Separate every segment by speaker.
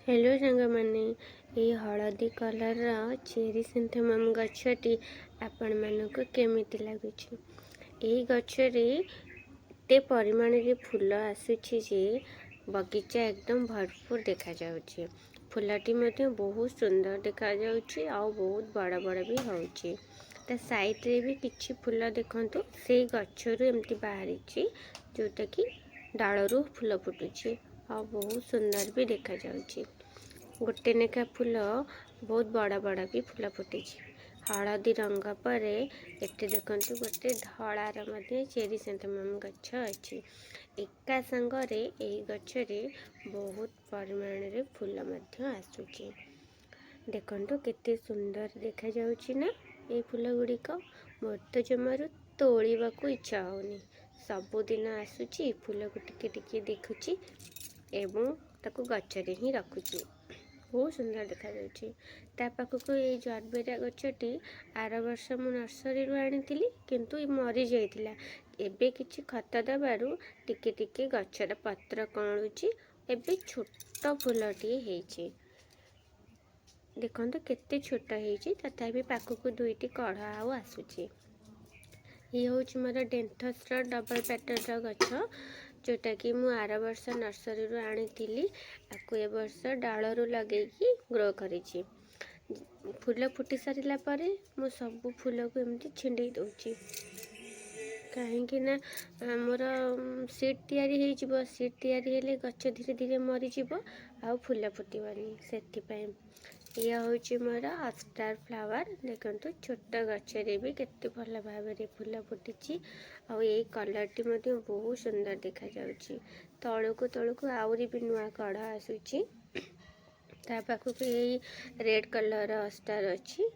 Speaker 1: Hello सांग मैंने ये हलदी कलर चेरिसेंथेमम गछटी आपण मानक केमिति लगुच। ये गछरे एते परिमाण रे फूल आसुछि जे बगीचा एकदम भरपूर देखा जाउछि। फूलटी मध्ये बहुत सुंदर देखा जाउछि आ बहुत बड़ा बड़ा भी होउछि। ता साइड रे भी किछि फूल देखंतु से गछरु एम्ति बाहरिछि जोटा कि डाळरू फूल फुटुछि आ बहुत सुंदर भी देखा जाउछि। गोटे नेखा फूल बहुत बड़ा बड़ा भी फूल फुटी। हलदी रंग पर एटे देखंतु गोटे धଳାर मध्ये चेरिसेंथेमम गछ अछि। एका संगरे एही गछरे बहुत परिमाण रे फूल मध्ये आसुछि। देखंतु केते सुंदर देखा जाउछि ना ए फूल गुड़िक। मोर तो जमारू तोड़ीबाकू इच्छा होनी। सबुदिन आसुछि फूल को टिके टिके देखुछि एवं ताकू गछरे ही रखुछि। बहुत सुंदर देखा जाउछि। ता पाखको ए जरबेरा गछटी आर वर्ष मु नर्सरी रु आनिथिली किंतु मरी जाइथिला। एबे किछि खत दबारु टिके टिके गछर पत्र कणुछि। एबे छोट फूलटी हेछि। देखंतु केते छोट हेछि तथापि पाखको दुईटी कढ़ आउ आसुछि। ये होछि मोर डेंथस रो डबल पैटर्न रो गछ जोटा कि मु आर वर्ष नर्सरी रु आनिथिली। आकु ए वर्ष डाळरू लगेकी ग्रो करिछि। फूल फुटी सारिला परे मु सब फूल को एमती छिंडे दउछि काहेकि ना मोर सीड तयारी हे जिवो। सीड तयारी हेले गछ धीरे धीरे मरी जिवो आ फूल फुटिबनी। सेति पय ये होछि मोर स्टार फ्लावर। देखंतु छोट गछरे भी केते भल भाबरे फूल फुटिछि आ ए कलरटी मध्ये बहुत सुंदर देखा जाउछि। तळको आउरी भी नुआ कढ़ आसुछि। ता पाखको ए रेड कलर स्टार अछि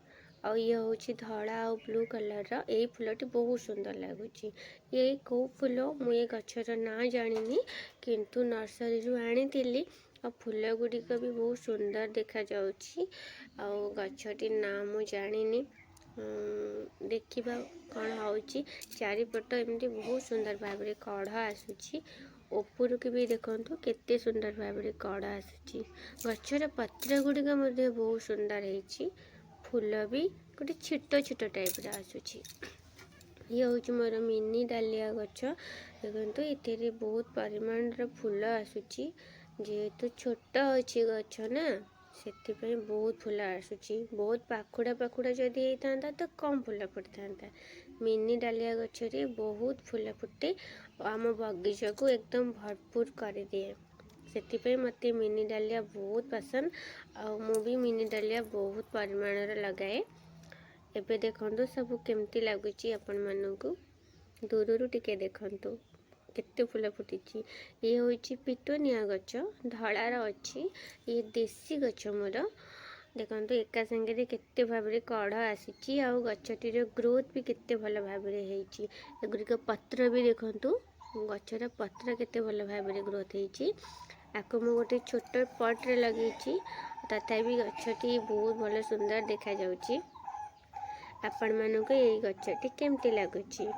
Speaker 1: आ ये होछि धळा आ ब्लू कलर रो। ए फूलटी बहुत सुंदर लागुछि। ये को फूल मु ए गछर ना जानिनी किंतु नर्सरी रु आनिथिली आ फूल गुड़िक भी बहुत सुंदर देखा जाउछि। आ गछटी ना मु जानिनी। देखिबा कोन होउछि। चारिपट एमती बहुत सुंदर भाबरे कढ़ आसुछि। ऊपर के भी देखंतु केते सुंदर भाबरे कढ़ आसुछि। गछर पत्र गुड़िक मध्ये बहुत सुंदर हेछि। फूल भी गोटे छिटो छिटो टाइप रा आसुछि। ये होछि मोर मिनी डालिया गछ। देखंतु एतेरे बहुत परिमाण रो फूल आसुछि। जेहेतु छोट अछि गछ ना सेति पय बहुत फूल आसुछि। बहुत पाखुड़ा जदि हेतांता तो कम फूल फुटतांता। मिनी डालिया गछरे बहुत फूल फुटे आम बगीचा को एकदम भरपूर कर दिए। सेति पय मते मिनी डालिया बहुत पसंद आ मु भी मिनी डालिया बहुत परिमाण रे लगाए। एबे देखंतु सब केमती लागुछि आपण मानकु। दूररू टिके देखंतु केते फूल फुटिछि। ये होछि पिटोनिया गछ धଳାर अछि। ये देसी गछ मोर। देखंतु एका संगे रे केते भाबरे कढ़ आसीछि आ गछटीर ग्रोथ भी केते भल भाबरे हेछि। एगुरिक पत्र भी देखंतु गछर पत्र केते भल भाबरे ग्रोथ हेछि। आको मु गोटे छोट पट रे लगेछि तथापि गछटी बहुत भल सुंदर देखा जाउछि। आपण मानको एई गछटी केमती लागुछि।